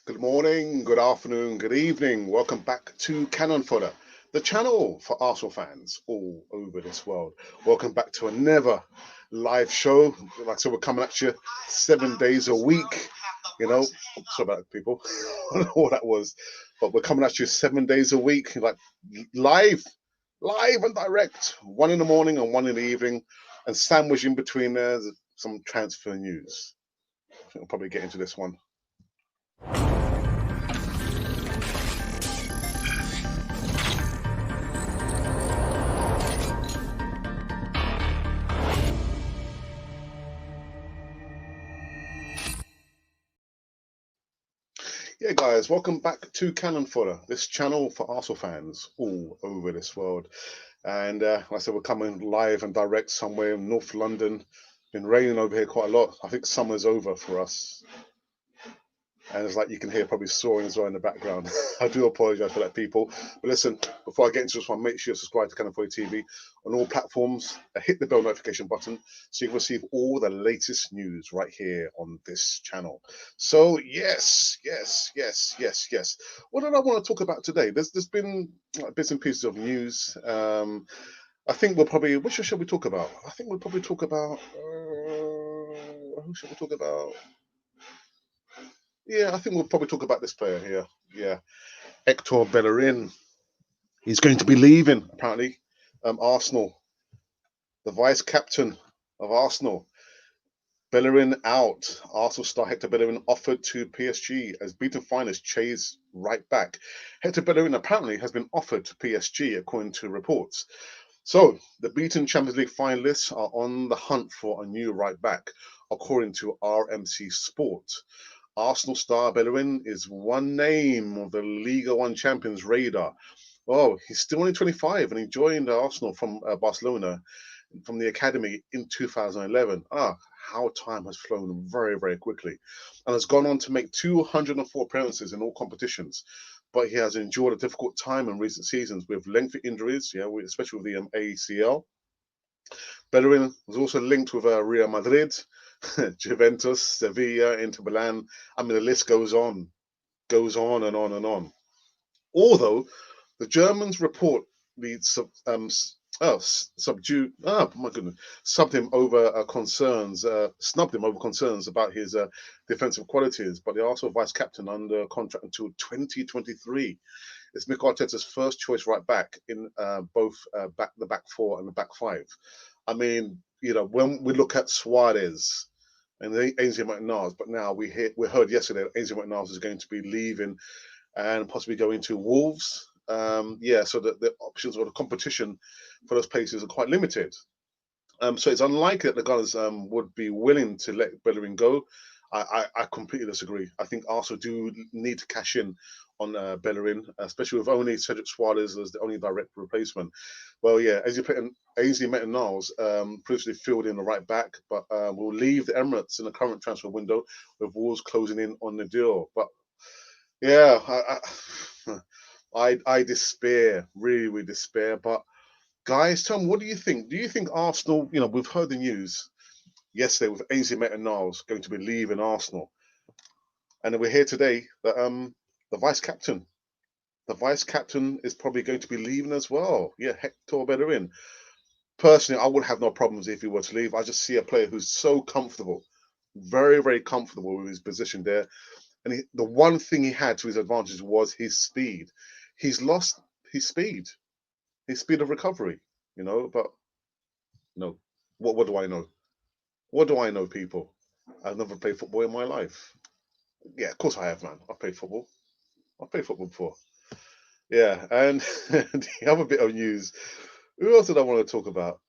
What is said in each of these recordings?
Good morning, good afternoon, good evening. Welcome back to Cannon Fodder, the channel for Arsenal fans all over this world. Welcome back to another live show. Like I said, we're coming at you 7 days a week. Sorry about people. I don't know what that was, but we're coming at you 7 days a week, like live and direct. One in the morning and one in the evening, and sandwich in between there's some transfer news. I think we'll probably get into this one. Yeah, guys, welcome back to Cannon Fodder, this channel for Arsenal fans all over this world. And like I said, we're coming live and direct somewhere in North London. Been raining over here quite a lot. I think summer's over for us. And it's like you can hear probably soaring as well in the background. I do apologize for that, people. But listen, before I get into this one, make sure you subscribe to Cannon Fodder TV on all platforms. Hit the bell notification button so you can receive all the latest news right here on this channel. So yes. What did I want to talk about today? There's been bits and pieces of news. I think we'll probably. Which should we talk about? I think we'll probably talk about. Who should we talk about? Yeah, I think we'll probably talk about this player here. Yeah, Hector Bellerin. He's going to be leaving, apparently. Arsenal, the vice captain of Arsenal. Bellerin out. Arsenal star Hector Bellerin offered to PSG as beaten finalist chase right back. Hector Bellerin apparently has been offered to PSG, according to reports. So the beaten Champions League finalists are on the hunt for a new right back, according to RMC Sport. Arsenal star Bellerin is one name of the Liga 1 champions radar. Oh, he's still only 25 and he joined Arsenal from Barcelona from the academy in 2011. How time has flown very, very quickly, and has gone on to make 204 appearances in all competitions. But he has endured a difficult time in recent seasons with lengthy injuries, especially with the ACL. Bellerin was also linked with Real Madrid, Juventus, Sevilla, Inter Milan. I mean, the list goes on and on and on. Although the Germans report leads subdued. Oh my goodness, snubbed him over concerns about his defensive qualities. But they're also vice captain under contract until 2023. It's Mikel Arteta's first choice right back in both the back four and the back five. I mean, when we look at Suarez and Ainsley Maitland-Niles, but now we heard yesterday that Ainsley Maitland-Niles is going to be leaving and possibly going to Wolves. So the options or the competition for those places are quite limited. So it's unlikely that the Gunners would be willing to let Bellerin go. I completely disagree. I think Arsenal do need to cash in on Bellerin, especially with only Cedric Suarez as the only direct replacement. Well, yeah, Ainsley Maitland-Niles previously filled in the right back, but will leave the Emirates in the current transfer window with Wolves closing in on the deal. But yeah, I despair, really despair. But guys, tell me, what do you think? Do you think Arsenal? We've heard the news yesterday with Ainsley Maitland-Niles going to be leaving Arsenal, and then we're here today that the vice captain is probably going to be leaving as well. Yeah, Hector Bellerin. Personally, I would have no problems if he were to leave. I just see a player who's so comfortable, very, very comfortable with his position there. And the one thing he had to his advantage was his speed. He's lost his speed of recovery, but no. What do I know? What do I know, people? I've never played football in my life. Yeah, of course I have, man. I've played football before. Yeah, and the other bit of news. Who else did I want to talk about?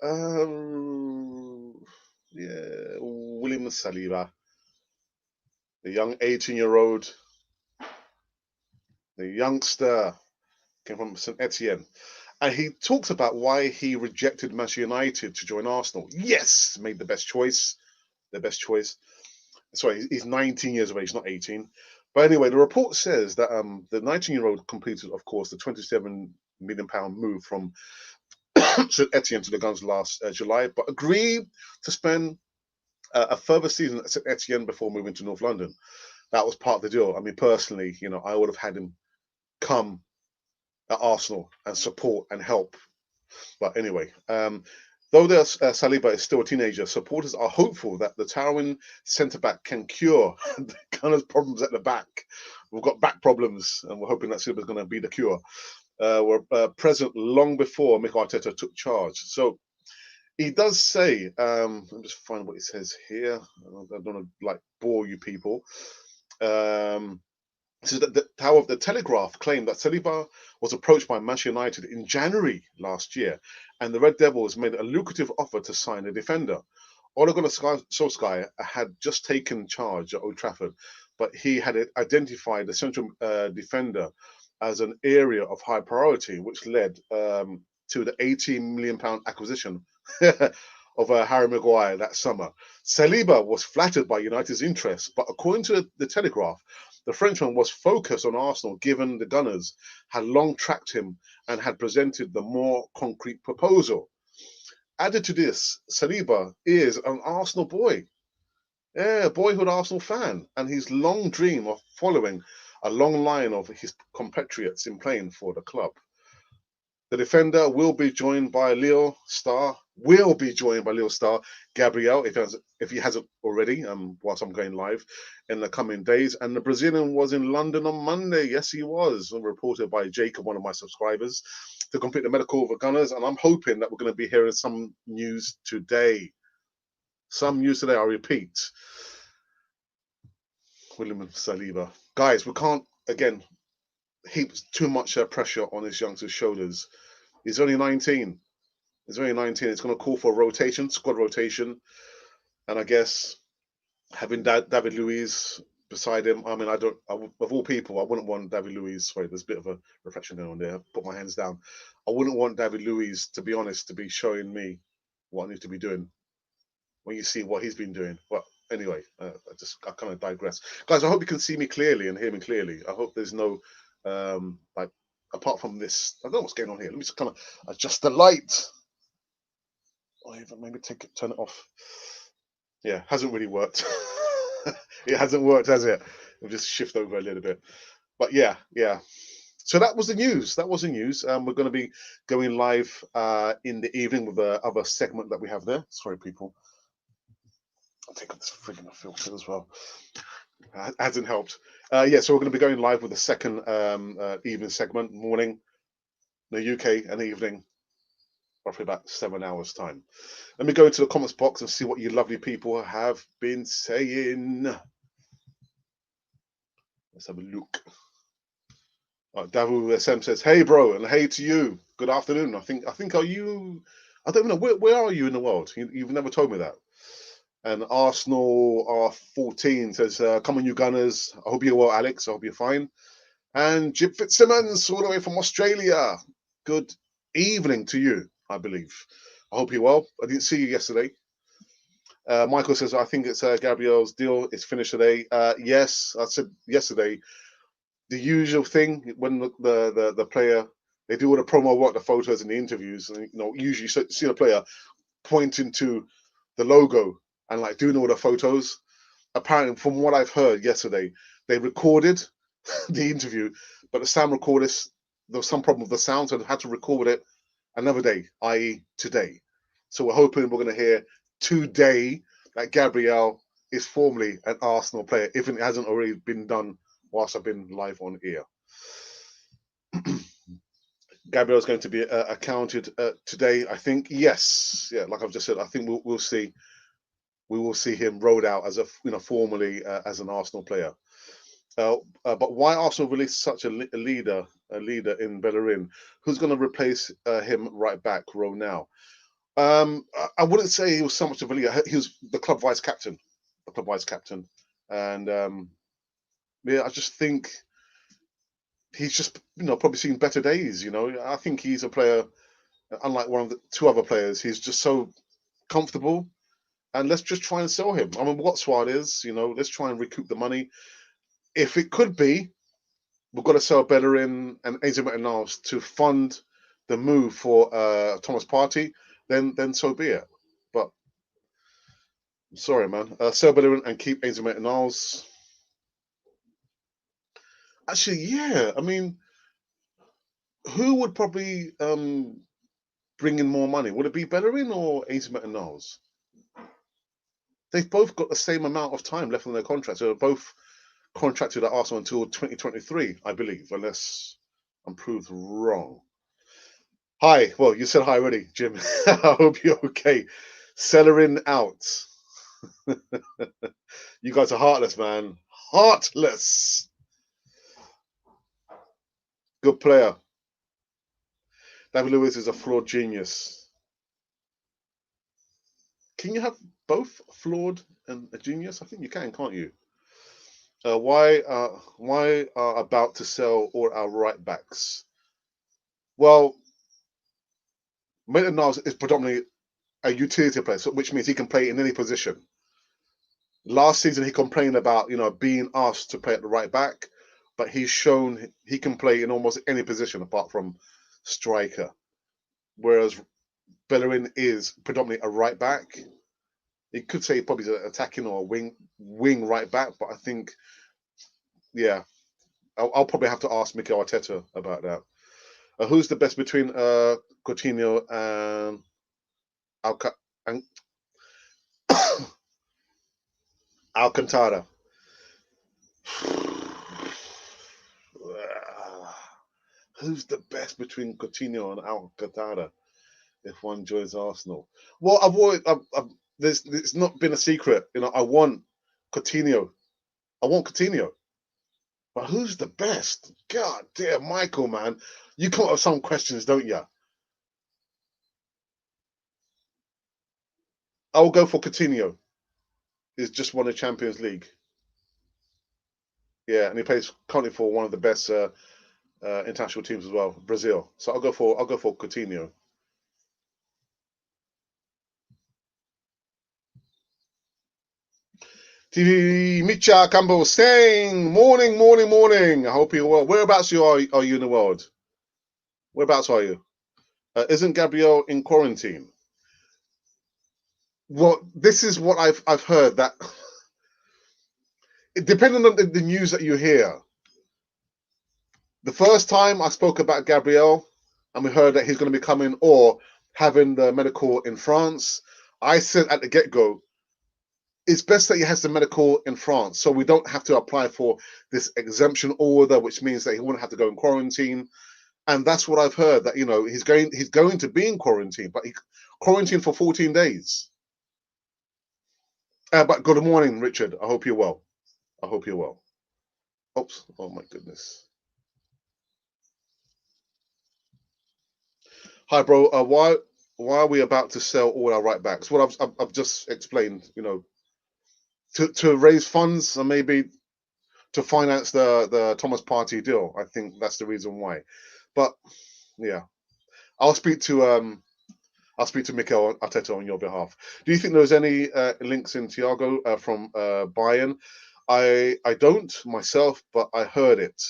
Yeah, William Saliba, the young 18-year-old, the youngster, came from St Etienne. And he talks about why he rejected Manchester United to join Arsenal. Yes, made the best choice. The best choice. Sorry, he's 19 years of age, not 18. But anyway, the report says that the 19-year-old completed, of course, the £27 million move from St Etienne to the Guns last July, but agreed to spend a further season at St Etienne before moving to North London. that was part of the deal. I mean, personally, you know, I would have had him come at Arsenal and support and help. But anyway, though Saliba is still a teenager, supporters are hopeful that the towering centre back can cure the kind of problems at the back. We've got back problems, and we're hoping that Saliba is going to be the cure. Were present long before Mikel Arteta took charge. So he does say, let me just find what he says here. I don't want to like bore you people. So however, the Telegraph claimed that Saliba was approached by Manchester United in January last year, and the Red Devils made a lucrative offer to sign the defender. Ole Gunnar Solskjaer had just taken charge at Old Trafford, but he had identified the central defender as an area of high priority, which led to the £18 million acquisition of Harry Maguire that summer. Saliba was flattered by United's interest, but according to the Telegraph, the Frenchman was focused on Arsenal given the Gunners had long tracked him and had presented the more concrete proposal. Added to this, Saliba is an Arsenal boy. Yeah, a boyhood Arsenal fan, and his long dream of following a long line of his compatriots in playing for the club. The defender will be joined by Lille star. Will be joined by Lille star Gabriel if he hasn't already. Whilst I'm going live in the coming days, and the Brazilian was in London on Monday. Yes, he was. Reported by Jacob, one of my subscribers, to complete the medical with the Gunners. And I'm hoping that we're going to be hearing some news today. Some news today. I repeat. William Saliba, guys, we can't again heap too much pressure on this youngster's shoulders. He's only 19. He's only 19. It's going to call for a rotation, squad rotation. And I guess having David Luiz beside him, I mean, of all people, I wouldn't want David Luiz. Sorry, there's a bit of a reflection going on there. Put my hands down. I wouldn't want David Luiz, to be honest, to be showing me what I need to be doing when you see what he's been doing. But anyway, I kind of digress. Guys, I hope you can see me clearly and hear me clearly. I hope there's no, like, apart from this, I don't know what's going on here. Let me just kind of adjust the light. Or even maybe turn it off. Yeah, hasn't really worked. It hasn't worked, has it? We'll just shift over a little bit. But yeah. So that was the news. That was the news. We're going to be going live in the evening with the other segment that we have there. Sorry, people. I'll take off this frigging filter as well. Hasn't helped. Yeah, so we're going to be going live with the second evening segment, morning, the UK, and evening, roughly about 7 hours' time. Let me go into the comments box and see what you lovely people have been saying. Let's have a look. Davu SM says, "Hey, bro," and hey to you. Good afternoon. I think are you? I don't know. Where are you in the world? You've never told me that. And Arsenal R14 says, "Come on, you Gunners. I hope you're well, Alex. I hope you're fine." And Jim Fitzsimmons, all the way from Australia. Good evening to you, I believe. I hope you're well. I didn't see you yesterday. Michael says, "I think it's Gabriel's deal is finished today." Yes, I said yesterday. The usual thing when the player, they do all the promo work, the photos and the interviews, and usually you see the player pointing to the logo and like doing all the photos. Apparently, from what I've heard yesterday, they recorded the interview, but the sound recordist, there was some problem with the sound, so they had to record it another day, i.e. today. So we're hoping we're going to hear today that Gabriel is formally an Arsenal player, if it hasn't already been done whilst I've been live on air. Gabriel's going to be accounted today, I think. Yes, yeah, like I've just said, I think we'll see. We will see him rolled out as formally as an Arsenal player. But why Arsenal released such a leader in Bellerin? Who's going to replace him right back row now? I wouldn't say he was so much of a leader. He was the club vice captain, and yeah, I just think he's just probably seen better days. I think he's a player, unlike one of the two other players. He's just so comfortable, and let's just try and sell him. I mean, what Swad is, let's try and recoup the money. If it could be, we've got to sell Bellerin and Eze Maitland to fund the move for Thomas Partey. Then so be it. But I'm sorry, man. Sell Bellerin and keep Eze Maitland. Actually, yeah. I mean, who would probably bring in more money? Would it be Bellerin or Azim and Niles? They've both got the same amount of time left on their contract. So they're both contracted at Arsenal until 2023, I believe, unless I'm proved wrong. Hi. Well, you said hi already, Jim. I hope you're okay. Cellarin out. You guys are heartless, man. Heartless. Good player. David Lewis is a flawed genius. Can you have both flawed and a genius? I think you can, can't you? Why are about to sell all our right backs? Well, Maitland-Niles is predominantly a utility player, so, which means he can play in any position. Last season, he complained about being asked to play at the right back, but he's shown he can play in almost any position apart from striker. Whereas Bellerin is predominantly a right back. You could say probably he's attacking or a wing right back, but I think, yeah, I'll probably have to ask Mikel Arteta about that. Who's the best between Coutinho and Alca- and Alcantara? Who's the best between Coutinho and Alcantara if one joins Arsenal? Well, it's not been a secret. I want Coutinho. I want Coutinho. But who's the best? God damn, Michael, man. You come up with some questions, don't you? I will go for Coutinho. He's just won the Champions League. Yeah, and he plays currently for one of the best international teams as well, Brazil. So I'll go for Coutinho. TV Micha Campbell saying morning, morning, morning. I hope you're well. Whereabouts are you in the world? Whereabouts are you? Isn't Gabriel in quarantine? Well, this is what I've heard that depending on the news that you hear. The first time I spoke about Gabriel, and we heard that he's going to be coming or having the medical in France, I said at the get-go, it's best that he has the medical in France, so we don't have to apply for this exemption order, which means that he wouldn't have to go in quarantine. And that's what I've heard, that he's going to be in quarantine, but he quarantined for 14 days. But good morning, Richard. I hope you're well. I hope you're well. Oops. Oh my goodness. Hi, bro. Why are we about to sell all our right backs? Well, I've just explained. To raise funds and maybe to finance the Thomas Partey deal. I think that's the reason why. But yeah, I'll speak to Mikel Arteta on your behalf. Do you think there's any links in Thiago from Bayern? I don't myself, but I heard it.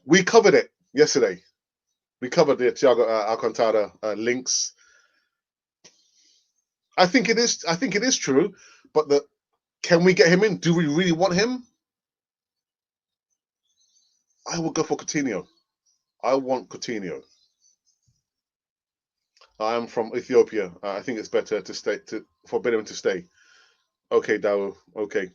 We covered it yesterday. We covered the Thiago Alcantara links. I think it is. I think it is true. But can we get him in? Do we really want him? I will go for Coutinho. I want Coutinho. I am from Ethiopia. I think it's better to stay for Benjamin to stay. Okay, Dawo. Okay.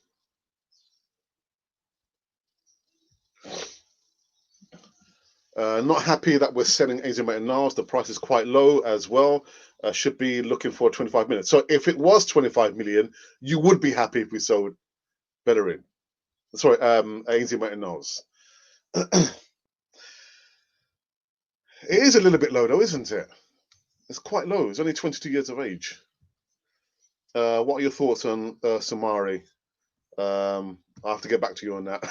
Not happy that we're selling Azim and Niles. The price is quite low as well. Should be looking for 25 million. So if it was 25 million, you would be happy if we sold Bellerin. Sorry, Azim and Niles. It is a little bit low though, isn't it? It's quite low. He's only 22 years of age. What are your thoughts on Samari? I have to get back to you on that.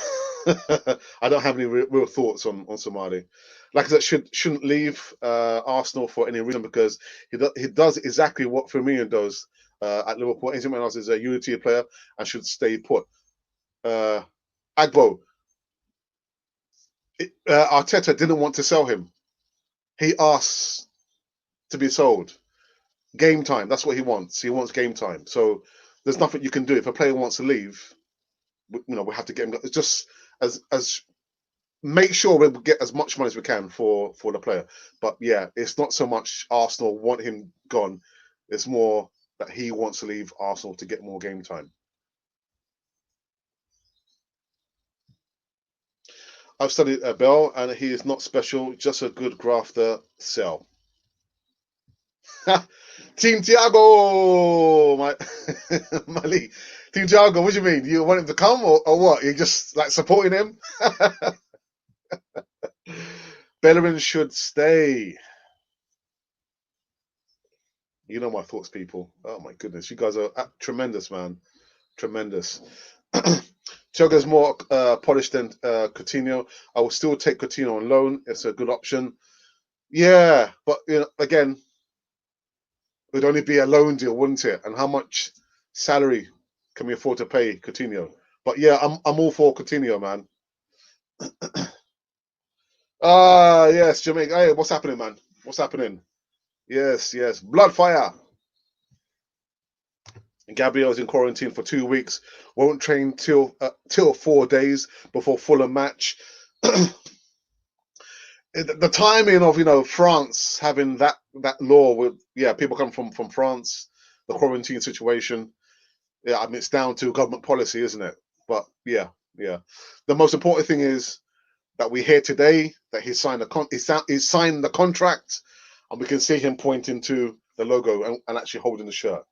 I don't have any real thoughts on Samari. Like I said, shouldn't leave Arsenal for any reason because he does exactly what Firmino does at Liverpool. Azim is a unity player and should stay put. Agbo, Arteta didn't want to sell him. He asked to be sold. Game time. That's what he wants. He wants game time. So there's nothing you can do. If a player wants to leave, we have to get him. It's just as make sure we get as much money as we can for the player. But yeah, it's not so much Arsenal want him gone. It's more that he wants to leave Arsenal to get more game time. I've studied Bell, and he is not special, just a good grafter. Sell. Team Thiago, my Mali. Team Thiago, what do you mean? You want him to come or what? You're just like supporting him? Bellerin should stay. You know my thoughts, people. Oh my goodness, you guys are tremendous, man. Tremendous. Thiago's more polished than Coutinho. I will still take Coutinho on loan. It's a good option. Yeah, but again, it would only be a loan deal, wouldn't it? And how much salary can we afford to pay Coutinho? But yeah, I'm all for Coutinho, man. Yes, Jamaica. Hey, what's happening, man? What's happening? Yes, yes. Bloodfire. Gabriel's in quarantine for 2 weeks. Won't train till 4 days before Fulham match. The timing of France having that law with people come from France, the quarantine situation. Yeah, I mean it's down to government policy, isn't it? But yeah. The most important thing is that we hear today that he signed he signed the contract, and we can see him pointing to the logo and actually holding the shirt.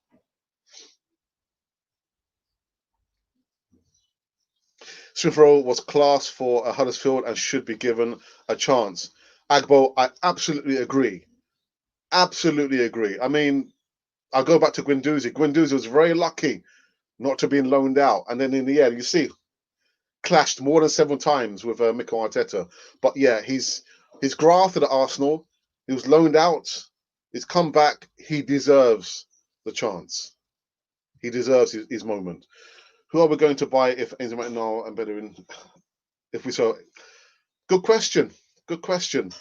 Smith Rowe was class for Huddersfield and should be given a chance. Agbo, I absolutely agree. Absolutely agree. I mean, I'll go back to Guendouzi. Guendouzi was very lucky not to be loaned out. And then in the end, you see, clashed more than 7 times with Mikel Arteta. But yeah, he's grafted at Arsenal. He was loaned out. He's come back. He deserves the chance. He deserves his moment. Who are we going to buy if Enzo Martinez and Bellerin? If we saw, good question. Good question.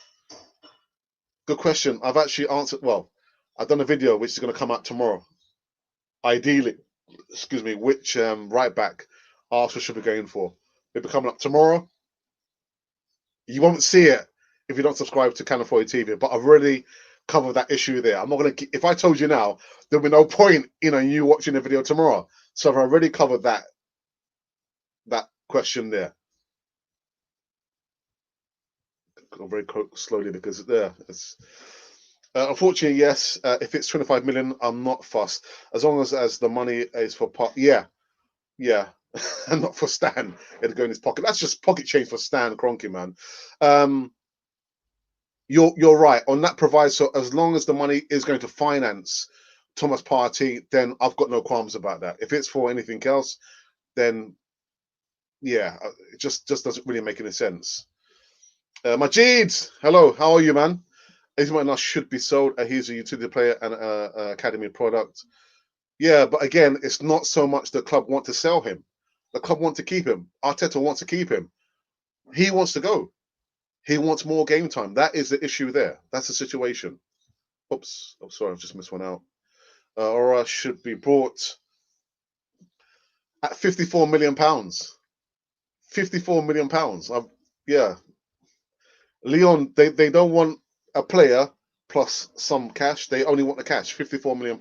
Good question. I've actually answered. Well, I've done a video which is going to come out tomorrow. Ideally, excuse me, which right back Arsenal should be going for. It'll be coming up tomorrow. You won't see it if you don't subscribe to Cannon 40 TV, but I've already covered that issue there. I'm not going to. If I told you now, there'll be no point, you watching the video tomorrow. So I've already covered that question there. Go very slowly because it's. Unfortunately, yes. If it's 25 million, I'm not fussed as long as the money is for part. Yeah, and not for Stan. It'll go in his pocket. That's just pocket change for Stan Kroenke, man. You're right on that proviso. As long as the money is going to finance Thomas Partey, then I've got no qualms about that. If it's for anything else, then yeah, it just doesn't really make any sense. Majid, hello, how are you, man? Ismail should be sold. He's a utility player and academy product. Yeah, but again, it's not so much the club want to sell him. The club want to keep him. Arteta wants to keep him. He wants to go. He wants more game time. That is the issue there. That's the situation. Oops. Oh, sorry, I've just missed one out. Aura should be bought at £54 million. £54 million. Yeah. Leon, they don't want a player plus some cash. They only want the cash. £54 million.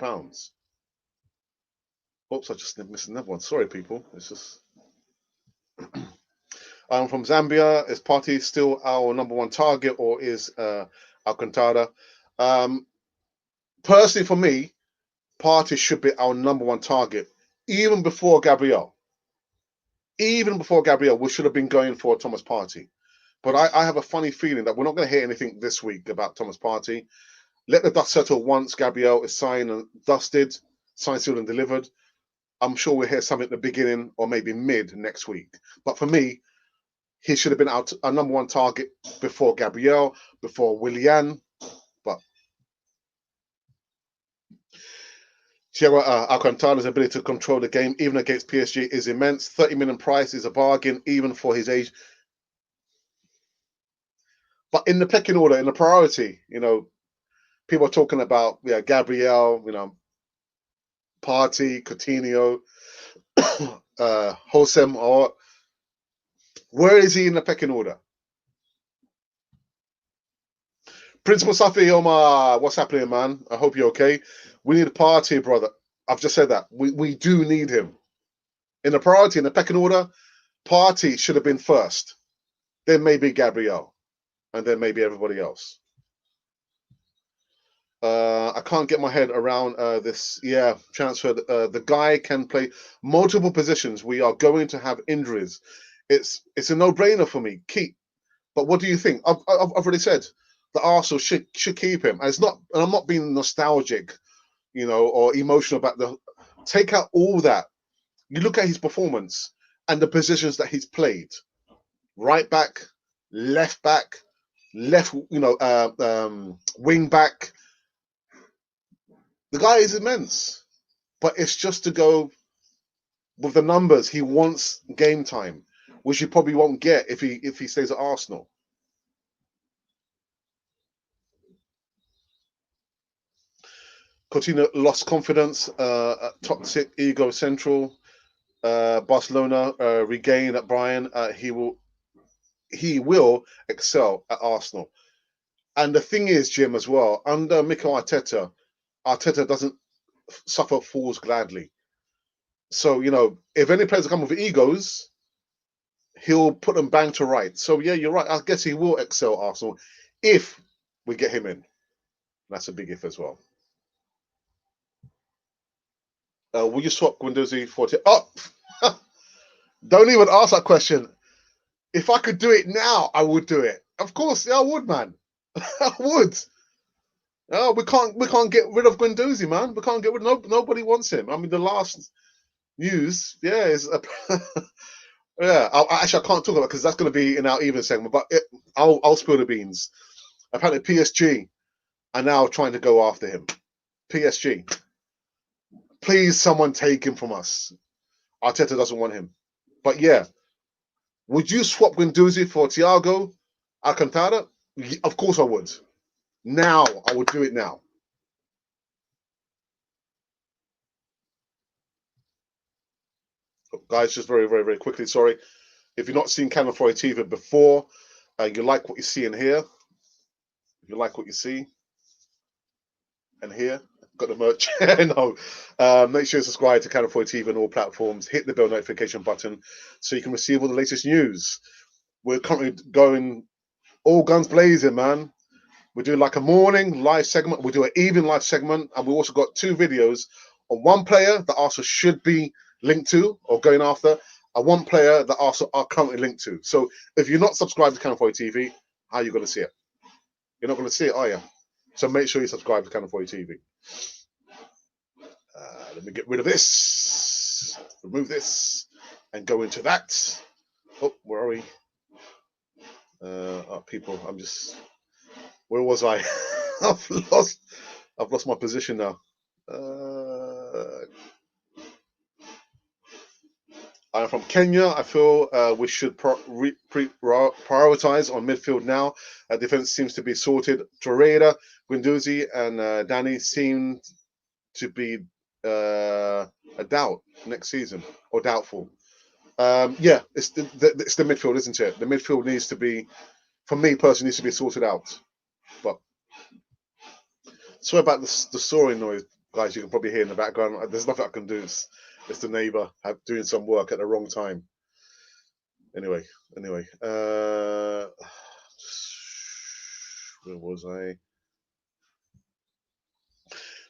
Oops, I just missed another one. Sorry, people. It's just. I'm from Zambia. Is Partey still our number 1 target, or is Alcantara? Personally, for me, Partey should be our number 1 target, even before Gabriel. Even before Gabriel, we should have been going for Thomas Partey. But I have a funny feeling that we're not going to hear anything this week about Thomas Partey. Let the dust settle once Gabriel is signed and dusted, signed, sealed, and delivered. I'm sure we'll hear something at the beginning or maybe mid next week. But for me, he should have been our number 1 target before Gabriel, before Willian. But Thiago Alcantara's ability to control the game, even against PSG, is immense. 30 million price is a bargain, even for his age. But in the pecking order, in the priority, people are talking about Gabriel, Partey, Coutinho. Hosem, or where is he in the pecking order? Principal Safi Omar, what's happening, man? I hope you're okay. We need a party, brother. I've just said that. We do need him. In the priority, in the pecking order, party should have been first. Then maybe Gabriel. And then maybe everybody else. I can't get my head around this. Yeah, transfer. The guy can play multiple positions. We are going to have injuries. It's a no-brainer for me. Keep. But what do you think? I've already said that Arsenal should keep him. And it's not. And I'm not being nostalgic, or emotional about the. Take out all that. You look at his performance and the positions that he's played. Right back, left, wing back. The guy is immense, but it's just to go with the numbers. He wants game time, which he probably won't get if he stays at Arsenal. Coutinho lost confidence, toxic, ego central. Barcelona regain at Brian. He will excel at Arsenal. And the thing is, Jim, as well, under Mikel Arteta doesn't suffer fools gladly. So, if any players come with egos, he'll put them bang to right. So, yeah, you're right. I guess he will excel Arsenal if we get him in. That's a big if as well. Will you swap Guendouzi for... Oh! Don't even ask that question. If I could do it now, I would do it. Of course, yeah, I would, man. I would. Oh, we can't get rid of Guendouzi, man. We can't get rid. Nobody wants him. I mean, the last news, yeah, is yeah. I can't talk about it because that's going to be in our even segment. But I'll spill the beans. Apparently, PSG are now trying to go after him. PSG, please, someone take him from us. Arteta doesn't want him. But yeah, would you swap Guendouzi for Thiago Alcantara? Of course I would. Now, I would do it now. Guys, just very, very, very quickly, sorry. If you've not seen Canal 4 TV before, you like what you see in here, if you like what you see and here, got the merch. No. Make sure you subscribe to Canal 4 TV on all platforms. Hit the bell notification button so you can receive all the latest news. We're currently going all guns blazing, man. We do like a morning live segment. We do an evening live segment. And we also got 2 videos on one player that Arsenal should be linked to or going after, and one player that Arsenal are currently linked to. So if you're not subscribed to Canal 4 TV, how are you going to see it? You're not going to see it, are you? So make sure you subscribe to Canal 4 TV. Let me get rid of this, remove this, and go into that. Oh, where are we? People, I'm just... Where was I? I've lost my position now. I'm from Kenya. I feel we should prioritize on midfield now. Defense seems to be sorted. Torreira, Guendouzi, and Danny seem to be a doubt next season, or doubtful. Yeah, it's the midfield, isn't it? The midfield needs to be, for me personally, needs to be sorted out. But sorry about the soaring noise, guys. You can probably hear in the background. There's nothing I can do. It's the neighbour doing some work at the wrong time. Anyway, where was I?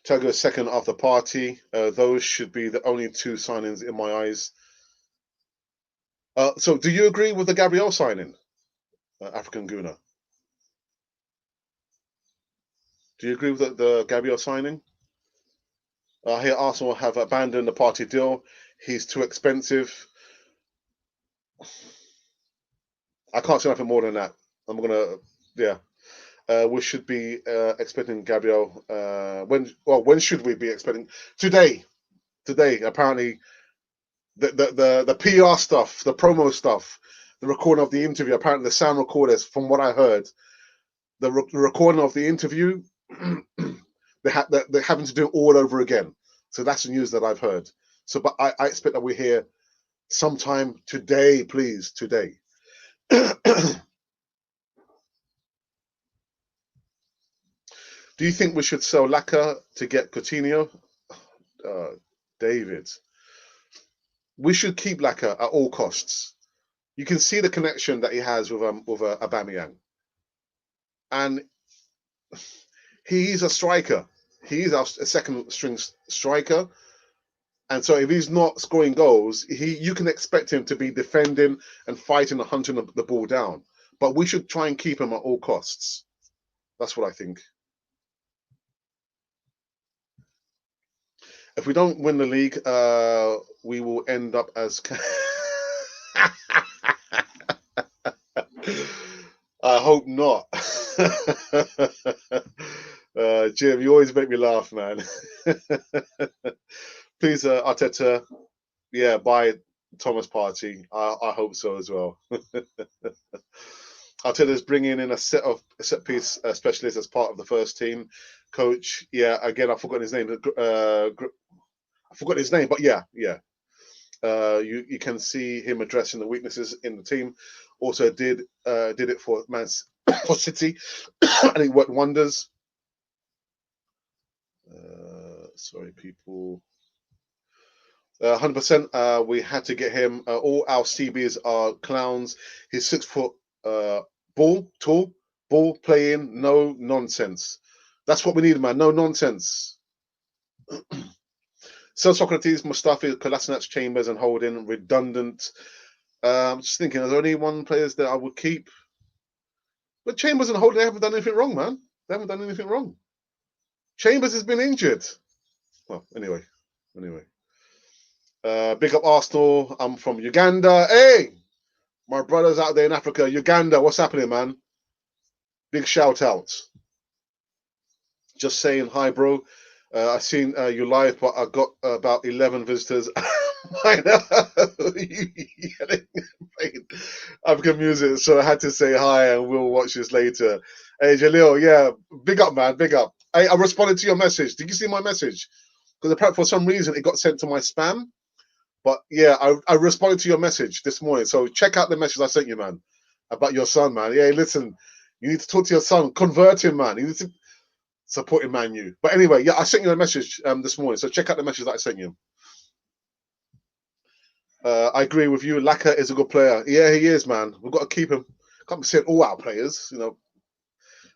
Thiago second after party. Those should be the only 2 signings in my eyes. So, do you agree with the Gabriel signing, African Guna? Do you agree with the Gabriel signing? Here, Arsenal have abandoned the party deal. He's too expensive. I can't say nothing more than that. I'm gonna, yeah. We should be expecting Gabriel. When should we be expecting? Today. Apparently, the PR stuff, the promo stuff, the recording of the interview. Apparently, the sound recorders, from what I heard, the recording of the interview, they're having to do it all over again. So that's the news that I've heard. So, but I expect that we're here sometime today, please, today. Do you think we should sell Laka to get Coutinho? Uh, David, we should keep Laka at all costs. You can see the connection that he has with Aubameyang, and he's a striker. He's a second string striker, and so if he's not scoring goals, you can expect him to be defending and fighting and hunting the ball down. But we should try and keep him at all costs. That's what I think. If we don't win the league, we will end up as. I hope not. Jim, you always make me laugh, man. Please, Arteta, yeah, buy Thomas Partey. I hope so as well. Arteta's bringing in a set piece specialist as part of the first team. Coach, yeah, again, I've forgotten his name. I forgot his name, but yeah. You can see him addressing the weaknesses in the team. Also did it for for City, and it worked wonders. Sorry, people. 100%. We had to get him. All our CBs are clowns. He's 6 foot, tall, ball playing, no nonsense. That's what we need, man. No nonsense. So Socrates, Mustafi, Kolasinac, Chambers, and Holding redundant. Just thinking, are there only one players that I would keep? But Chambers and Holding, they haven't done anything wrong, man. They haven't done anything wrong. Chambers has been injured. Well, anyway. Big up Arsenal. I'm from Uganda. Hey, my brothers out there in Africa, Uganda. What's happening, man? Big shout out. Just saying hi, bro. I seen you live, but I got about 11 visitors. African music, so I had to say hi, and we'll watch this later. Hey, Jalil, yeah, big up, man, big up. Hey, I responded to your message. Did you see my message? Because apparently, for some reason, it got sent to my spam. But yeah, I responded to your message this morning. So check out the message I sent you, man, about your son, man. Yeah, listen, you need to talk to your son, convert him, man. You need to support him, Man U. But anyway, yeah, I sent you a message this morning. So check out the message that I sent you. I agree with you. Laka is a good player. Yeah, he is, man. We've got to keep him. Can't be saying all our players, you know.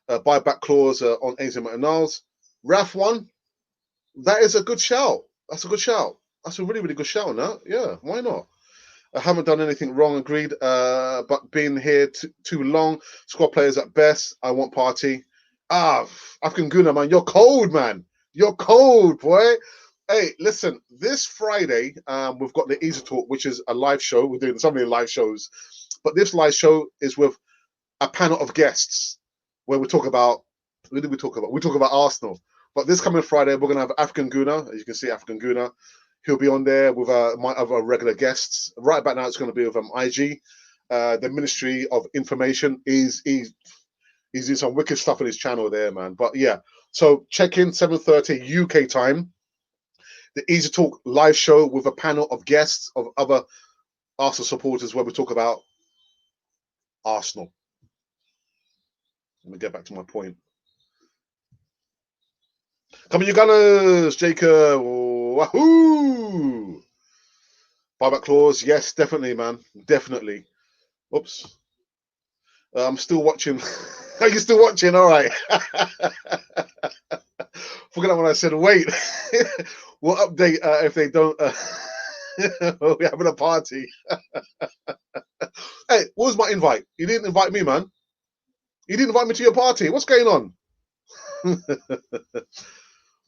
Buyback clause on Ainsley Maitland-Niles. Raf one. That is a good shout. That's a good shout. That's a really, really good shout on that. Yeah, why not? I haven't done anything wrong, agreed. But being here too long, squad players at best. I want Partey. African Guna, man, you're cold, man. You're cold, boy. Hey, listen, this Friday, we've got the Easy Talk, which is a live show. We're doing so many live shows. But this live show is with a panel of guests where we talk about, what did we talk about? We talk about Arsenal. But this coming Friday, we're going to have African Guna. As you can see, African Guna. He'll be on there with my other regular guests. Right about now, it's going to be with IG. The Ministry of Information. He's doing some wicked stuff on his channel there, man. But yeah, so check in 7:30 UK time. The Easy Talk live show with a panel of guests of other Arsenal supporters where we talk about Arsenal. Let me get back to my point. Come on, you Gunners, Jacob. Wahoo! Buyback clause, yes, definitely, man, definitely. Oops, I'm still watching. Are you still watching? All right. Forget when I said wait. We'll update if they don't. We're having a party. Hey, what was my invite? You didn't invite me, man. You didn't invite me to your party. What's going on?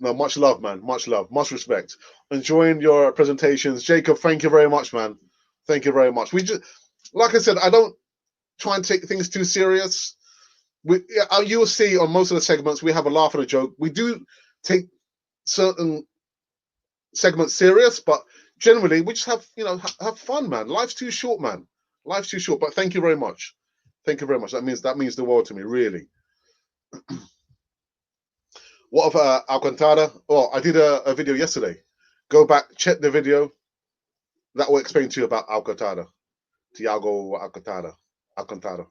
No, much love, man. Much love. Much respect. Enjoying your presentations. Jacob, thank you very much, man. Thank you very much. We just, like I said, I don't try and take things too serious. You'll see on most of the segments, we have a laugh and a joke. We do take certain segments serious, but generally we just have, have fun, man. Life's too short, man. Life's too short. But thank you very much. Thank you very much. That means the world to me, really. What of Alcantara? Oh, I did a video yesterday. Go back, check the video. That will explain to you about Alcantara, Thiago Alcantara.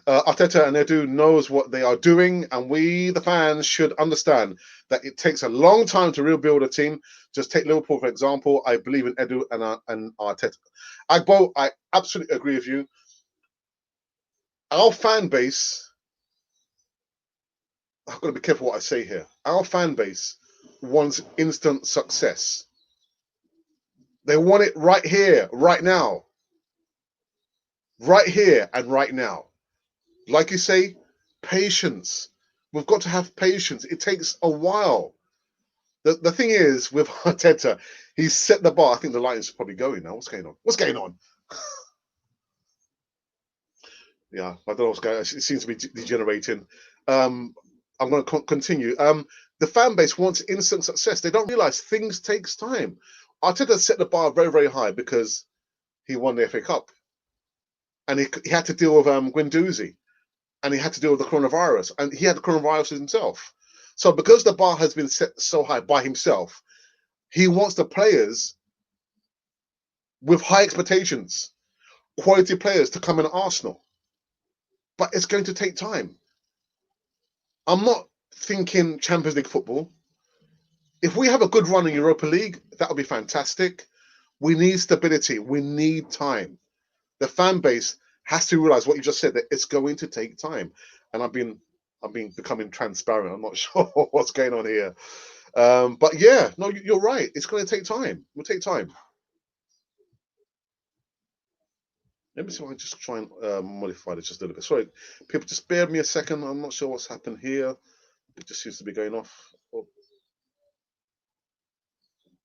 Arteta and Edu knows what they are doing, and we, the fans, should understand that it takes a long time to rebuild a team. Just take Liverpool for example. I believe in Edu and Arteta. Agbo, I absolutely agree with you. Our fan base, I've got to be careful what I say here. Our fan base wants instant success. They want it right here, right now. Right here and right now. Like you say, patience. We've got to have patience. It takes a while. The thing is with Arteta, he's set the bar. I think the line is probably going now. What's going on? What's going on? Yeah, I don't know what's going on. It seems to be degenerating. I'm going to continue. The fan base wants instant success. They don't realize things takes time. Arteta set the bar very, very high because he won the FA Cup. And he had to deal with Guendouzi. And he had to deal with the coronavirus. And he had the coronavirus himself. So because the bar has been set so high by himself, he wants the players with high expectations, quality players to come in Arsenal. But it's going to take time. I'm not thinking Champions League football. If we have a good run in Europa League, that would be fantastic. We need stability. We need time. The fan base has to realize what you just said, that it's going to take time. And I've been becoming transparent. I'm not sure what's going on here. But yeah, no, you're right. It's going to take time. It will take time. Let me see if I can just try and modify this just a little bit. Sorry, people, just bear me a second. I'm not sure what's happened here. It just seems to be going off. Oh,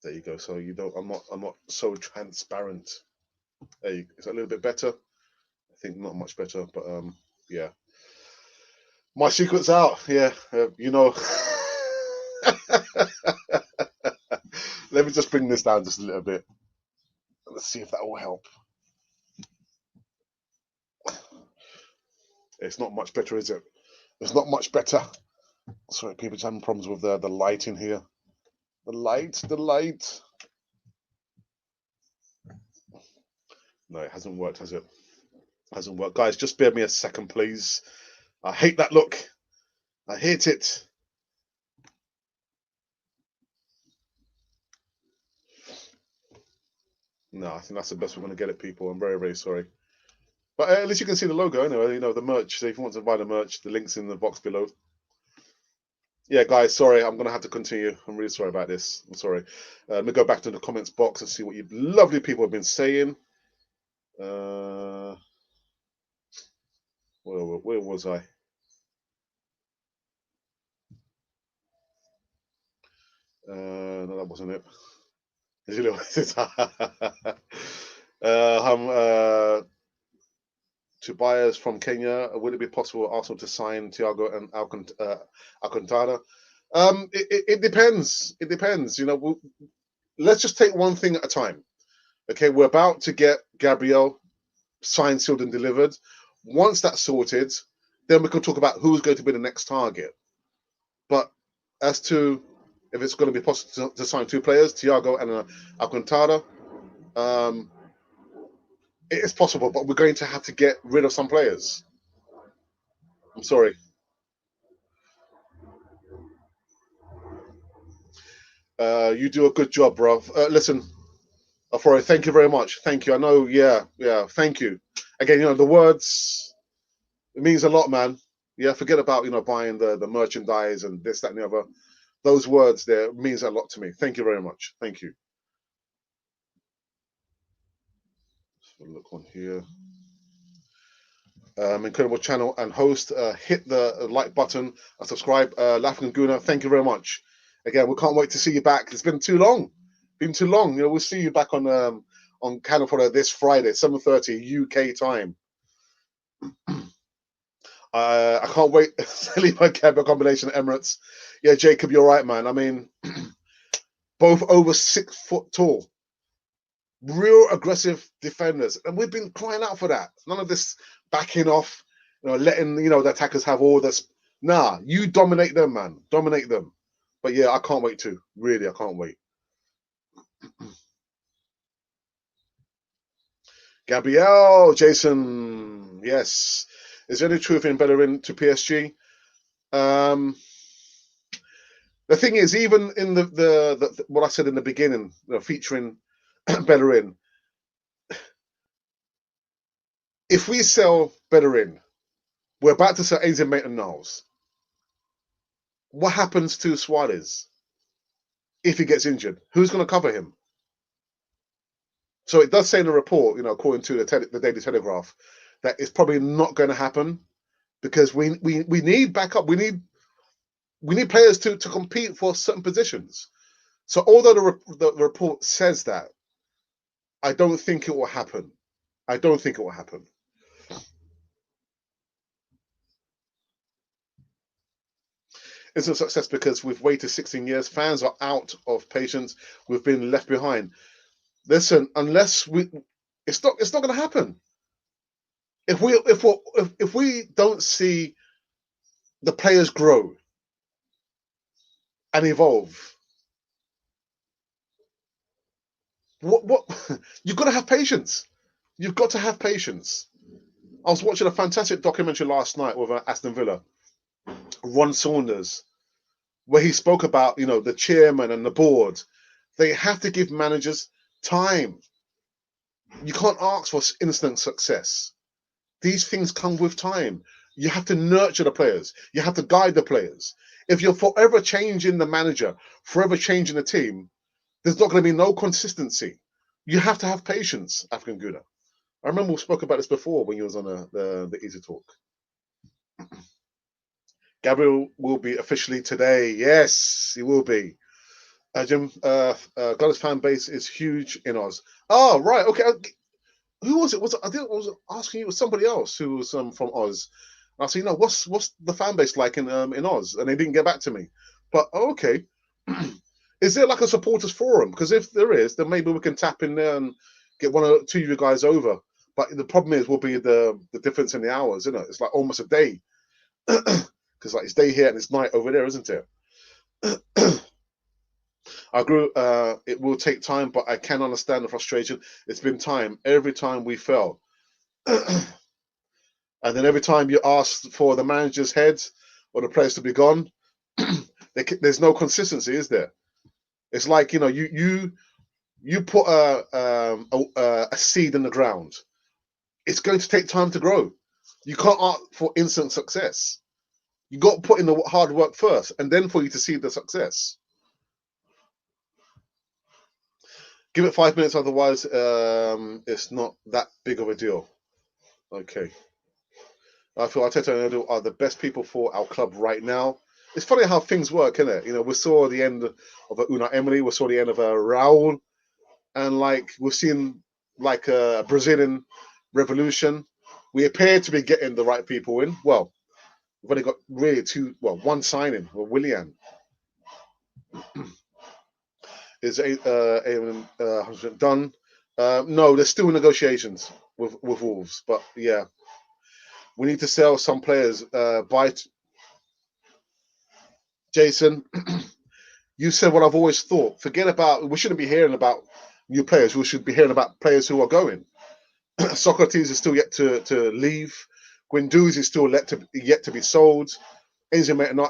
there you go. So you don't. I'm not so transparent. There you, is that a little bit better? I think not much better, but yeah. My secret's out. Yeah, you know. Let me just bring this down just a little bit. Let's see if that will help. It's not much better, is it? It's not much better. Sorry, people just having problems with the light in here. The light. No, it hasn't worked, has it? Hasn't worked. Guys, just bear me a second, please. I hate that look. I hate it. No, I think that's the best we're going to get it, people. I'm very, very sorry. But at least you can see the logo anyway, you know, the merch. So if you want to buy the merch, the link's in the box below. Yeah, guys, sorry, I'm going to have to continue. I'm really sorry about this. I'm sorry. Let me go back to the comments box and see what you lovely people have been saying. Where was I? No, that wasn't it. To buyers from Kenya, would it be possible also to sign Thiago and Alcantara? It depends. It depends. You know, let's just take one thing at a time. Okay, we're about to get Gabriel signed, sealed, and delivered. Once that's sorted, then we can talk about who's going to be the next target. But as to if it's going to be possible to sign two players, Thiago and Alcantara, it is possible, but we're going to have to get rid of some players. I'm sorry. You do a good job, bro. Listen, Aforo, thank you very much. Thank you. I know, yeah. Thank you. Again, you know, the words, it means a lot, man. Yeah, forget about, you know, buying the merchandise and this, that, and the other. Those words there means a lot to me. Thank you very much. Thank you. Look on here. Incredible channel and host. Hit the like button and subscribe. Laughing Guna, thank you very much. Again, we can't wait to see you back. It's been too long. Been too long. You know, we'll see you back on Canada this Friday, 7:30 UK time. I can't wait. Saliba Keba combination Emirates. Yeah, Jacob, you're right, man. I mean, both over 6 foot tall. Real aggressive defenders. And we've been crying out for that. None of this backing off, you know, letting, you know, the attackers have all this. Nah, you dominate them, man. Dominate them. But yeah, I can't wait to. Really, I can't wait. Gabriel, Jason, yes. Is there any truth in Bellerin to PSG? Um, the thing is, even in the what I said in the beginning, featuring Bellerin, if we sell Bellerin, we're about to sell AZ Maitland-Niles. What happens to Suarez if he gets injured? Who's going to cover him? So it does say in the report, according to the Daily Telegraph, that it's probably not going to happen because we need backup. We need players to compete for certain positions. So although the report says that, I don't think it will happen. I don't think it will happen. It's a success because we've waited 16 years. Fans are out of patience. We've been left behind. Listen, unless it's not going to happen. If we don't see the players grow and evolve, what you've got to have patience. You've got to have patience. I was watching a fantastic documentary last night with Aston Villa, Ron Saunders, where he spoke about the chairman and the board. They have to give managers time. You can't ask for instant success. These things come with time. You have to nurture the players. You have to guide the players. If you're forever changing the manager, forever changing the team, there's not going to be no consistency. You have to have patience, African Gouda. I remember we spoke about this before when you was on the Easy Talk. Gabriel will be officially today. Yes, he will be. Jim, Gala's fan base is huge in Oz. Oh, right. Okay. Who was it? I think I was asking you. It was somebody else who was from Oz. And I said, what's the fan base like in Oz? And they didn't get back to me. But okay, is there like a supporters forum? Because if there is, then maybe we can tap in there and get one or two of you guys over. But the problem will be the difference in the hours, isn't it? It's like almost a day. Because like it's day here and it's night over there, isn't it? I agree. It will take time, but I can understand the frustration. It's been time every time we fell, and then every time you ask for the manager's head or the players to be gone, there's no consistency, is there? It's like you put a seed in the ground. It's going to take time to grow. You can't ask for instant success. You got to put in the hard work first, and then for you to see the success. Give it 5 minutes, otherwise, it's not that big of a deal. Okay. I feel Arteta and Edu are the best people for our club right now. It's funny how things work, isn't it? We saw the end of Unai Emery, we saw the end of Raul, and like we've seen like a Brazilian revolution. We appear to be getting the right people in. Well, we've only got really one signing, Willian. Is 100% done? No, there's still negotiations with Wolves, but yeah, we need to sell some players. Buy Jason. You said what I've always thought. Forget about. We shouldn't be hearing about new players. We should be hearing about players who are going. Socrates is still yet to leave. Guendouzi is still yet to be sold. I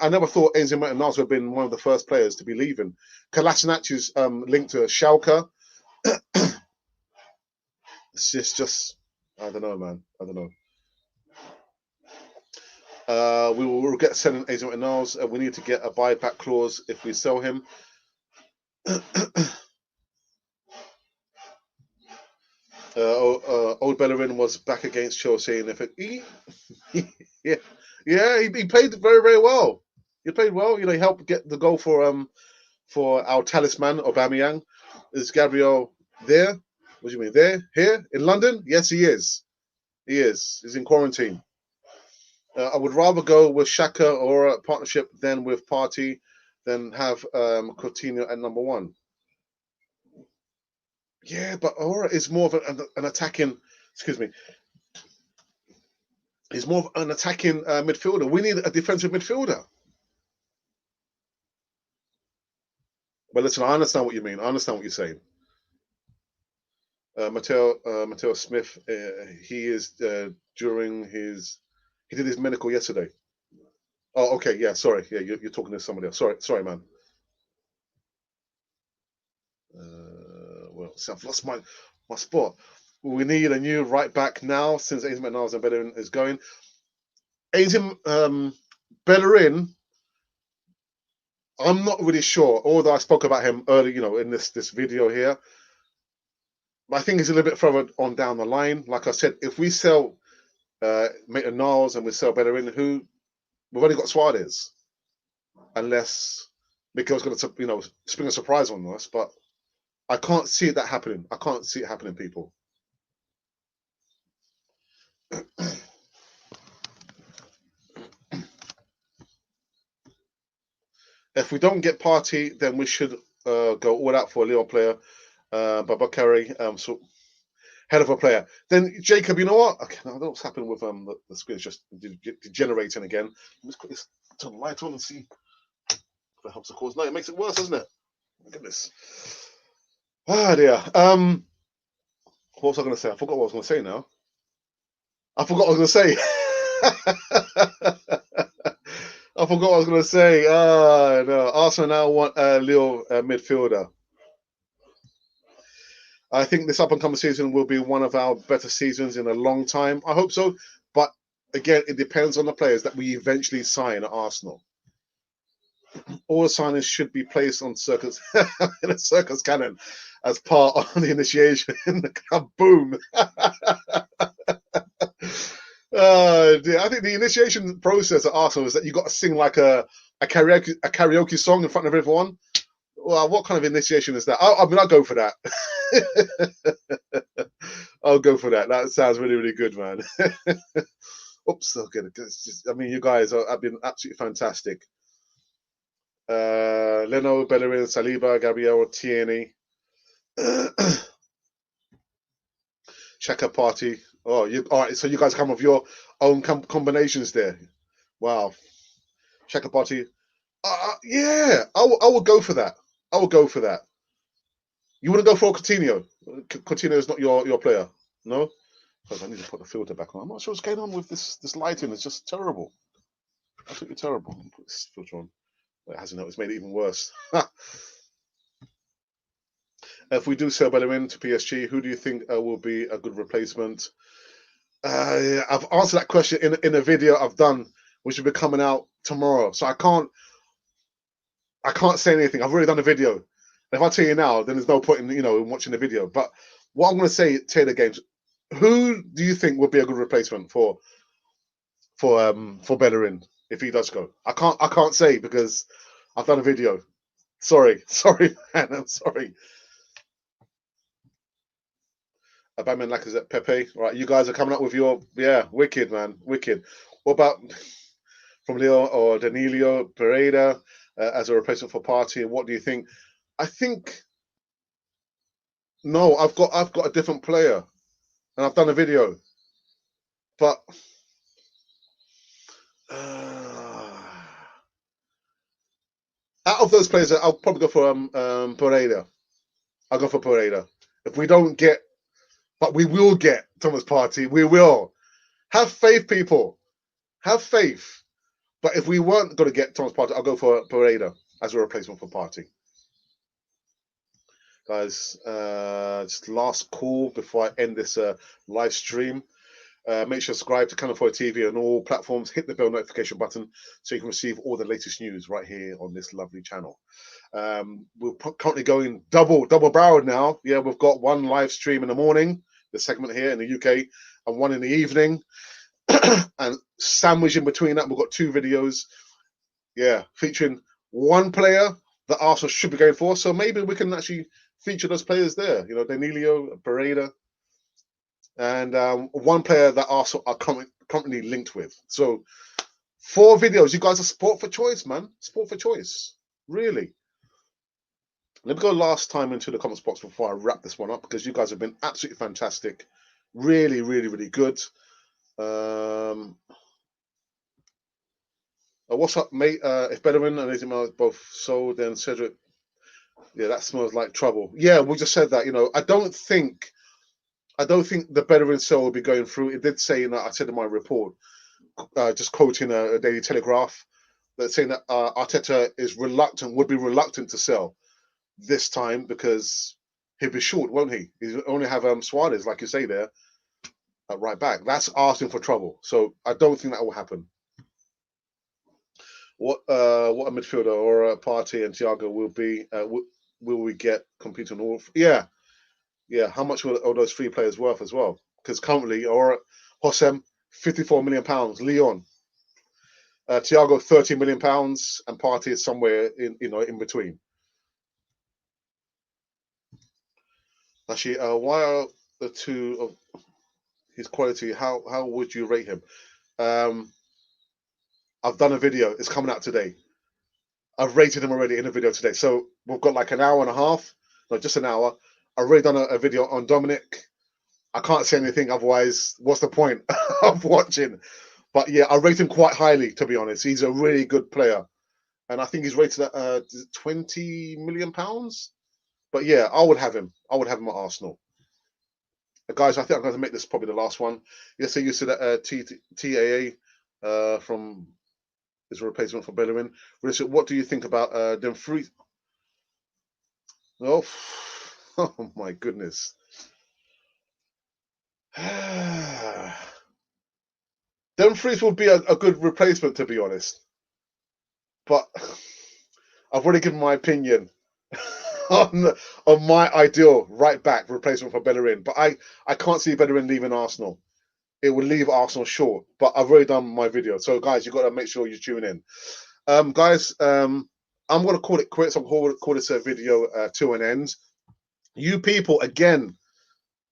never thought Enzo Maitland-Niles would have been one of the first players to be leaving. Kolasinac is linked to Schalke. It's just I don't know, man. I don't know. We will get selling Enzo Maitland-Niles. We need to get a buyback clause if we sell him. Old Bellerin was back against Chelsea, and he played very, very well. He played well. He helped get the goal for our talisman Aubameyang. Is Gabriel there? What do you mean there? Here in London? Yes, he is. He is. He's in quarantine. I would rather go with Xhaka or a partnership than with Partey, than have Coutinho at number one. Yeah, but Aura is more of an attacking. Excuse me. He's more of an attacking midfielder. We need a defensive midfielder. But listen, I understand what you mean. I understand what you're saying. Mateo Smith. He is during his. He did his medical yesterday. Oh, okay. Yeah, sorry. Yeah, you're talking to somebody else. Sorry, man. Well, see, I've lost my spot. We need a new right back now since Aiden McNiles and Bellerin is going. Aiden Bellerin, I'm not really sure. Although I spoke about him earlier, in this video here. I think he's a little bit further on down the line. Like I said, if we sell Maitland Niles and we sell Bellerin, we've only got Suarez, unless Mikel's going to spring a surprise on us. But I can't see that happening. I can't see it happening, people. If we don't get Partey, then we should go all out for a Lyon player. Babakari, so hell of a player. Then Jacob, you know what? Okay, now what's happened with the screen's just degenerating again. Let's put this turn the light on and see if that helps the cause. No, it makes it worse, doesn't it? My goodness. Ah, dear. What was I going to say? I forgot what I was going to say now. I forgot what I was going to say. I forgot what I was going to say. No. Arsenal now want a Lille midfielder. I think this up-and-coming season will be one of our better seasons in a long time. I hope so. But again, it depends on the players that we eventually sign at Arsenal. All signings should be placed on in a circus cannon as part of the initiation. Boom. Dear. I think the initiation process at Arsenal is that you got to sing like a karaoke song in front of everyone. Well, what kind of initiation is that? I mean, I'll go for that. I'll go for that. That sounds really, really good, man. Oops, okay. I mean, you guys have been absolutely fantastic. Leno, Bellerin, Saliba, Gabriel, Tierney, Shaka Party. Oh, all right. So you guys come with your own combinations there. Wow, Shaka Party. Yeah, I will go for that. I will go for that. You wouldn't go for Coutinho? Coutinho is not your player, no? Because I need to put the filter back on. I'm not sure what's going on with this lighting. It's just terrible. Absolutely terrible. Put this filter on. It hasn't helped. It's made it even worse. If we do sell Bellerin to PSG, who do you think will be a good replacement? I've answered that question in a video I've done, which will be coming out tomorrow. So I can't say anything. I've already done a video. And if I tell you now, then there's no point in watching the video. But what I'm going to say, Taylor Games, who do you think would be a good replacement for Bellerin if he does go? I can't say because I've done a video. Sorry, man. I'm sorry. Batman Lacazette, Pepe. Right, you guys are coming up with your wicked, man, wicked. What about from Leo or Danilo Pereira as a replacement for Partey? What do you think? I think no. I've got a different player, and I've done a video, but out of those players, I'll probably go for Pereira. I'll go for Pereira. If we don't get, but we will get Thomas Partey. We will. Have faith, people. Have faith. But if we weren't going to get Thomas Partey, I'll go for Pereira as a replacement for Partey. Guys, just last call before I end this live stream. Make sure to subscribe to Canal 4 TV on all platforms. Hit the bell notification button so you can receive all the latest news right here on this lovely channel. We're currently going double-barreled now. Yeah, we've got one live stream in the morning, the segment here in the UK, and one in the evening. And sandwich in between that, we've got two videos. Yeah, featuring one player that Arsenal should be going for. So maybe we can actually feature those players there. Danilo, Pereira, and one player that Arsenal are currently linked with. So 4 videos. You guys are sport for choice, man. Sport for choice. Really. Let me go last time into the comments box before I wrap this one up because you guys have been absolutely fantastic. Really, really, really good. What's up, mate? If Bellerin and Ismail both sold, then Cedric. Yeah, that smells like trouble. Yeah, we just said that. I don't think I don't think the Bellerin sale will be going through. It did say, I said in my report, just quoting a Daily Telegraph, that saying that Arteta would be reluctant to sell this time because he'll be short, won't he? He'll only have Suarez, like you say there, at right back. That's asking for trouble. So I don't think that will happen. What a midfielder or a Partey and Thiago will be? Will we get competing all? Yeah. How much will all those three players worth as well? Because currently, or Hossem, £54 million. Leon, Thiago, £30 million, and Partey is somewhere in between. Actually, why are the two of his quality? How would you rate him? I've done a video. It's coming out today. I've rated him already in a video today. So we've got like an hour and a half, no, just an hour. I've already done a video on Dominic. I can't say anything, otherwise, what's the point of watching? But yeah, I rate him quite highly, to be honest. He's a really good player. And I think he's rated at £20 million. But yeah, I would have him. I would have him at Arsenal. Guys, I think I'm going to make this probably the last one. Yesterday, you said that TAA from his replacement for Bellerin. What do you think about them three? Oh, oh my goodness. Dumfries will be a good replacement, to be honest. But I've already given my opinion on my ideal right back replacement for Bellerin. But I can't see Bellerin leaving Arsenal. It will leave Arsenal short. But I've already done my video. So, guys, you've got to make sure you tune in. Guys, I'm going to call it quits. I'm going to call this a video to an end. You people, again,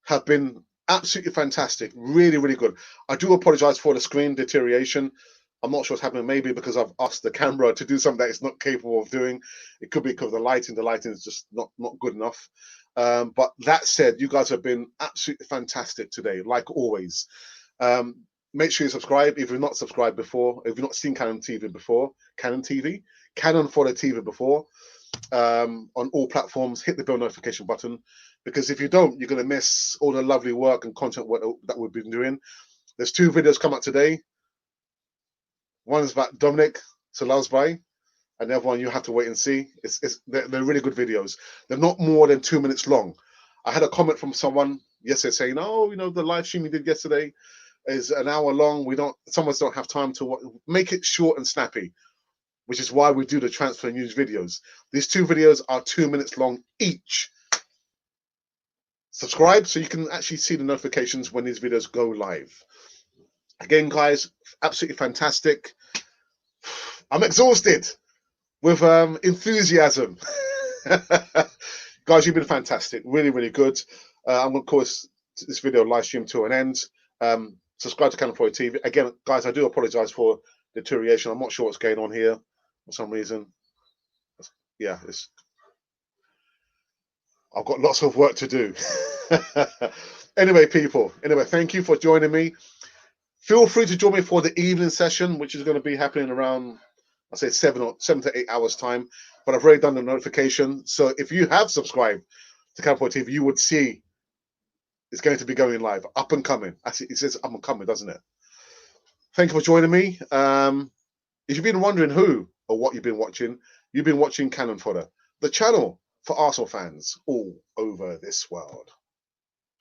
have been absolutely fantastic. Really, really good. I do apologize for the screen deterioration. I'm not sure what's happening. Maybe because I've asked the camera to do something that it's not capable of doing. It could be because of the lighting. The lighting is just not good enough. But that said, you guys have been absolutely fantastic today, like always. Make sure you subscribe if you've not subscribed before. If you've not seen Canon TV before, Canon for the TV before, on all platforms, hit the bell notification button, because if you don't, you're going to miss all the lovely work and content that we've been doing. There's 2 videos come out today. One is about Dominic Solasby, and the other one you have to wait and see. They're really good videos. They're not more than 2 minutes long. I had a comment from someone yesterday saying, "Oh, the live stream we did yesterday is an hour long. Some of us don't have time to make it short and snappy," which is why we do the transfer news videos. These 2 videos are 2 minutes long each. Subscribe so you can actually see the notifications when these videos go live. Again, guys, absolutely fantastic. I'm exhausted with enthusiasm. Guys, you've been fantastic. Really, really good. I'm going to call this video live stream to an end. Subscribe to Canon TV. Again, guys, I do apologize for deterioration. I'm not sure what's going on here for some reason. Yeah, I've got lots of work to do. Anyway, people. Thank you for joining me. Feel free to join me for the evening session, which is going to be happening around, I say 7 to 8 hours time. But I've already done the notification. So if you have subscribed to Canon TV, you would see it's going to be going live, up and coming. Actually, it says up and coming, doesn't it? Thank you for joining me. If you've been wondering who or what you've been watching Canon Fodder, the channel for Arsenal fans all over this world.